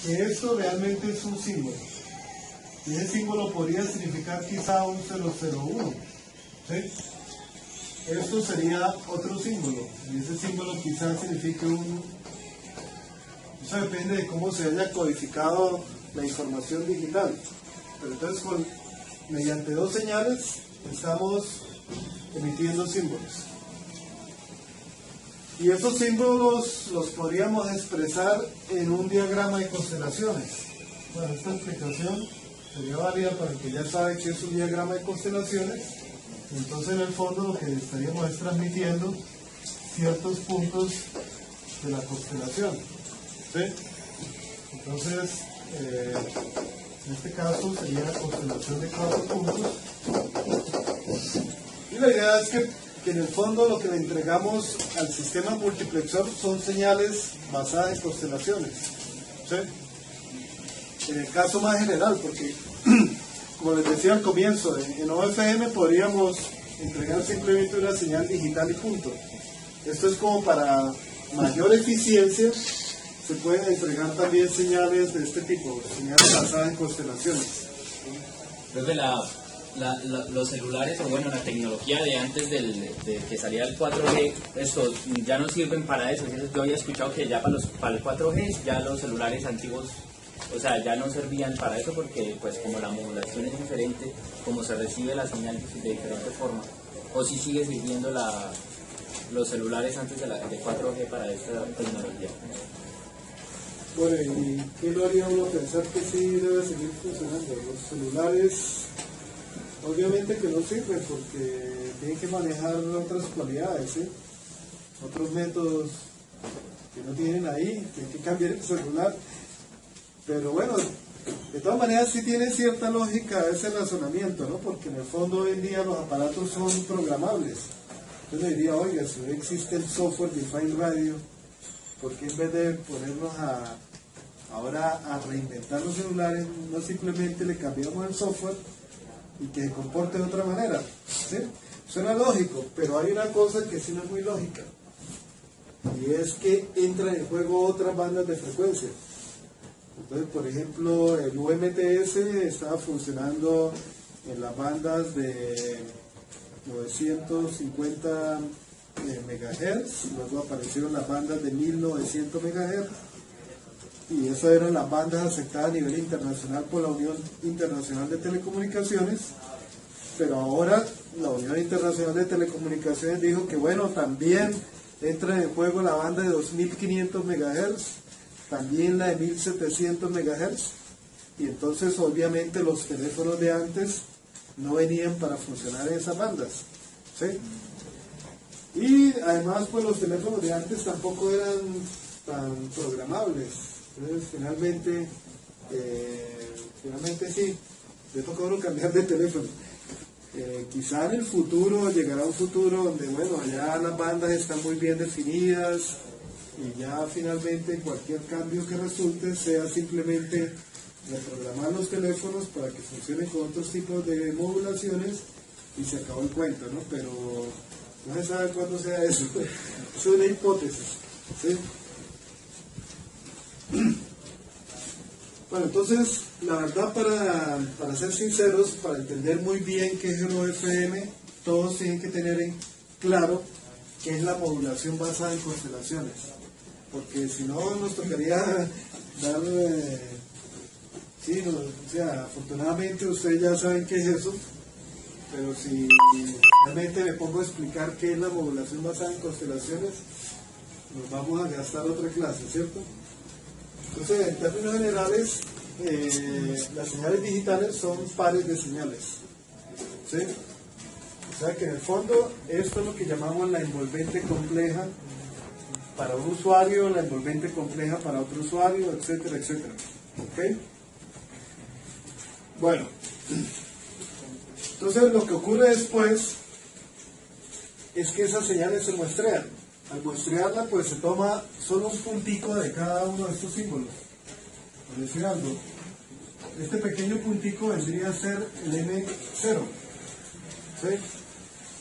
que esto realmente es un símbolo. Y ese símbolo podría significar quizá un 001. ¿Sí? Esto sería otro símbolo. Y ese símbolo quizá signifique un... Eso depende de cómo se haya codificado la información digital. Pero entonces mediante dos señales estamos emitiendo símbolos. Y esos símbolos los podríamos expresar en un diagrama de constelaciones. Bueno, esta explicación sería válida para el que ya sabe que es un diagrama de constelaciones. Entonces, en el fondo, lo que estaríamos es transmitiendo ciertos puntos de la constelación. ¿Sí? Entonces, en este caso sería la constelación de 4 puntos. Y la idea es que en el fondo lo que le entregamos al sistema multiplexor son señales basadas en constelaciones. ¿Sí? En el caso más general, porque como les decía al comienzo, en OFM podríamos entregar simplemente una señal digital y punto. Esto es como para mayor eficiencia, se pueden entregar también señales de este tipo, señales basadas en constelaciones. Entonces los celulares, o bueno, la tecnología de antes de que salía el 4G, esto ya no sirven para eso. Yo había escuchado que ya para el 4G ya los celulares antiguos, o sea, ya no servían para eso porque pues como la modulación es diferente, como se recibe la señal de diferente forma, o si sigue sirviendo los celulares antes de 4G para esta tecnología. Bueno, ¿y qué lo haría uno pensar que sí debe seguir funcionando? Los celulares obviamente que no sirven porque tienen que manejar otras cualidades, ¿sí? Otros métodos que no tienen ahí, tienen que cambiar el celular. Pero bueno, de todas maneras sí tiene cierta lógica ese razonamiento, ¿no? Porque en el fondo hoy en día los aparatos son programables. Entonces diría, oiga, si hoy existe el software Defined Radio, ¿por qué en vez de ponernos ahora a reinventar los celulares, no simplemente le cambiamos el software y que se comporte de otra manera? ¿Sí? Suena lógico, pero hay una cosa que sí no es muy lógica, y es que entran en juego otras bandas de frecuencia. Entonces, por ejemplo, el UMTS estaba funcionando en las bandas de 950 MHz, luego aparecieron las bandas de 1900 MHz, y esas eran las bandas aceptadas a nivel internacional por la Unión Internacional de Telecomunicaciones. Pero ahora la Unión Internacional de Telecomunicaciones dijo que bueno, también entra en juego la banda de 2500 MHz, también la de 1700 MHz, y entonces obviamente los teléfonos de antes no venían para funcionar en esas bandas, ¿sí? Y además pues los teléfonos de antes tampoco eran tan programables. Entonces finalmente sí, le toca a uno cambiar de teléfono. Quizá en el futuro llegará un futuro donde bueno, ya las bandas están muy bien definidas y ya finalmente cualquier cambio que resulte sea simplemente reprogramar los teléfonos para que funcionen con otros tipos de modulaciones y se acabó el cuento, ¿no? Pero no se sabe cuándo sea eso. Es una hipótesis, ¿sí? Bueno, entonces, la verdad, para ser sinceros, para entender muy bien qué es el OFM, todos tienen que tener en claro qué es la modulación basada en constelaciones, porque si no nos tocaría darle... Sí, no, o sea, afortunadamente ustedes ya saben qué es eso, pero si realmente me pongo a explicar qué es la modulación basada en constelaciones, nos vamos a gastar otra clase, ¿cierto? Entonces, en términos generales, las señales digitales son pares de señales, ¿sí? O sea que en el fondo esto es lo que llamamos la envolvente compleja para un usuario, la envolvente compleja para otro usuario, etcétera, etcétera. ¿Ok? Bueno, entonces lo que ocurre después es que esas señales se muestrean. Al muestrearla, pues se toma solo un puntico de cada uno de estos símbolos. Por decir algo, este pequeño puntico vendría a ser el M0. ¿Sí?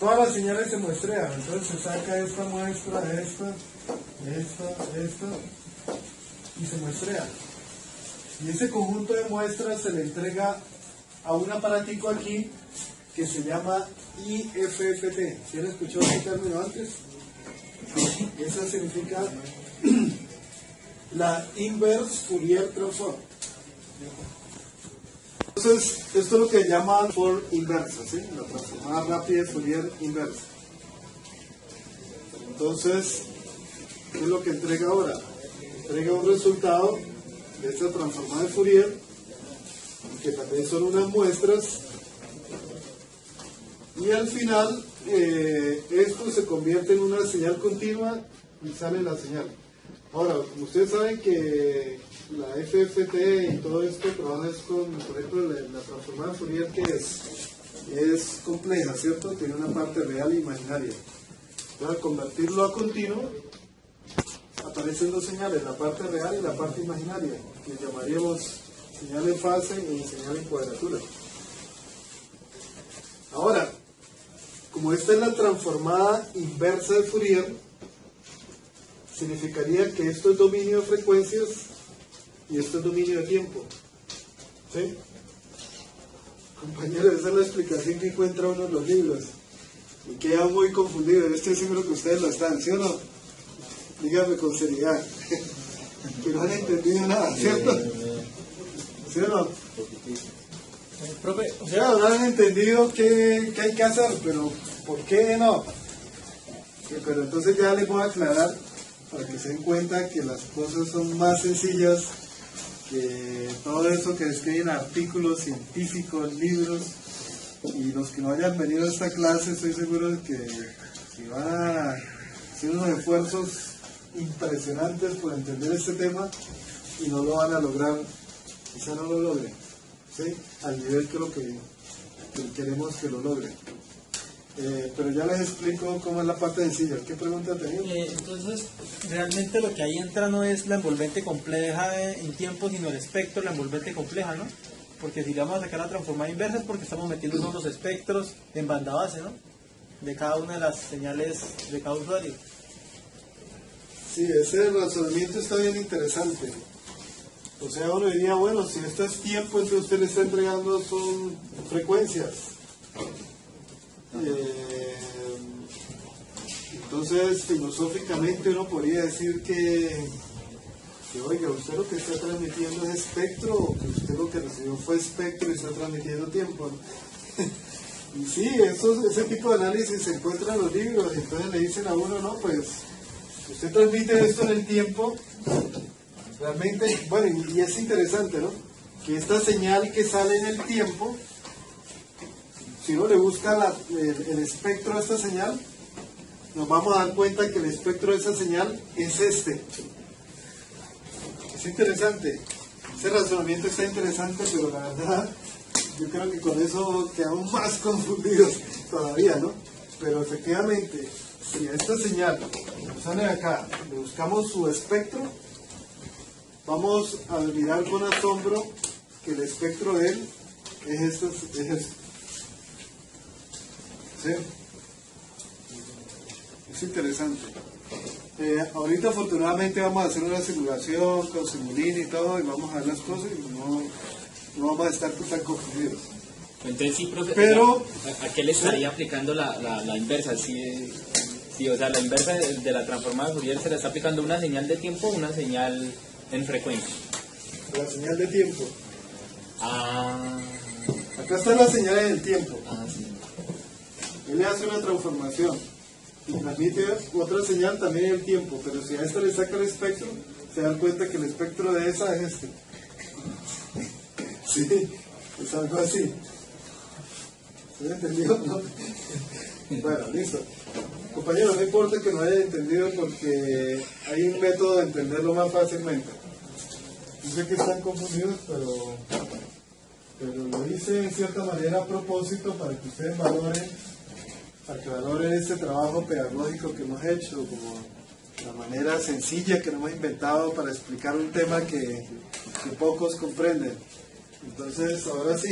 Todas las señales se muestrean, entonces se saca esta muestra, esta, y se muestrea. Y ese conjunto de muestras se le entrega a un aparatico aquí que se llama IFFT. ¿Sí han escuchado ese término antes? Esa significa la Inverse Fourier Transform. Entonces, esto es lo que llaman for inversa, ¿sí? La transformada rápida de Fourier inversa. Entonces, ¿qué es lo que entrega ahora? Entrega un resultado de esta transformada de Fourier, que también son unas muestras, y al final esto se convierte en una señal continua y sale la señal. Ahora, ustedes saben que la FFT y todo esto trabaja con, por ejemplo, la transformada de Fourier, que es compleja, ¿cierto? Tiene una parte real e imaginaria. Entonces, al convertirlo a continuo, aparecen dos señales, la parte real y la parte imaginaria, que llamaríamos señal en fase y señal en cuadratura. Ahora, como esta es la transformada inversa de Fourier, significaría que esto es dominio de frecuencias y esto es dominio de tiempo. ¿Sí? Compañeros, esa es la explicación que encuentra uno en los libros. Y queda muy confundido. Yo estoy seguro que ustedes lo están, ¿sí o no? Dígame con seriedad. Que no han entendido nada, ¿cierto? ¿Sí o no? Profe, O sea, no han entendido qué hay que hacer, pero ¿por qué no? Pero entonces ya les voy a aclarar para que se den cuenta que las cosas son más sencillas que todo eso que escriben artículos científicos, libros. Y los que no hayan venido a esta clase, estoy seguro de que si van a hacer unos esfuerzos impresionantes por entender este tema y no lo van a lograr, quizá no lo logren, ¿sí? Al nivel que queremos que lo logren. Pero ya les explico cómo es la parte sencilla. ¿Qué pregunta tenían? entonces, realmente lo que ahí entra no es la envolvente compleja en tiempo, sino el espectro, la envolvente compleja, ¿no? Porque si le vamos a sacar la transformada inversa es porque estamos metiendo unos los espectros en banda base, ¿no? De cada una de las señales de cada usuario. Sí, ese razonamiento está bien interesante. O sea, uno diría, bueno, si esto es tiempo, entonces usted le está entregando son frecuencias. Entonces, filosóficamente uno podría decir que oiga, usted lo que está transmitiendo es espectro, o que usted lo que recibió fue espectro y está transmitiendo tiempo, ¿no? Y sí, ese tipo de análisis se encuentra en los libros, y entonces le dicen a uno, no, pues, usted transmite esto en el tiempo, realmente, bueno, y es interesante, ¿no? Que esta señal que sale en el tiempo, si uno le busca el espectro de esta señal, nos vamos a dar cuenta que el espectro de esa señal es este. Es interesante, ese razonamiento está interesante, pero la verdad, yo creo que con eso quedamos más confundidos todavía, ¿no? Pero efectivamente, si a esta señal que sale de acá le buscamos su espectro, vamos a mirar con asombro que el espectro de él es este. ¿Sí? Es interesante. Ahorita afortunadamente vamos a hacer una simulación con Simulín y todo, y vamos a ver las cosas y no vamos a estar tan confundidos. Entonces sí, profe, Pero, ¿a qué le estaría aplicando la inversa? Sí, o sea, la inversa de la transformada de Fourier se le está aplicando una señal de tiempo o una señal en frecuencia. La señal de tiempo. Ah, Acá está la señal en el tiempo. sí. Él le hace una transformación y transmite otra señal también en el tiempo, pero si a esta le saca el espectro, se dan cuenta que el espectro de esa es este. Sí, es algo así. ¿Se ha entendido? ¿No? Bueno, listo. Compañeros, no importa que no hayan entendido porque hay un método de entenderlo más fácilmente. Yo sé que están confundidos, pero lo hice en cierta manera a propósito para que ustedes valoren este trabajo pedagógico que hemos hecho, como la manera sencilla que nos hemos inventado para explicar un tema que pocos comprenden. Entonces, ahora sí,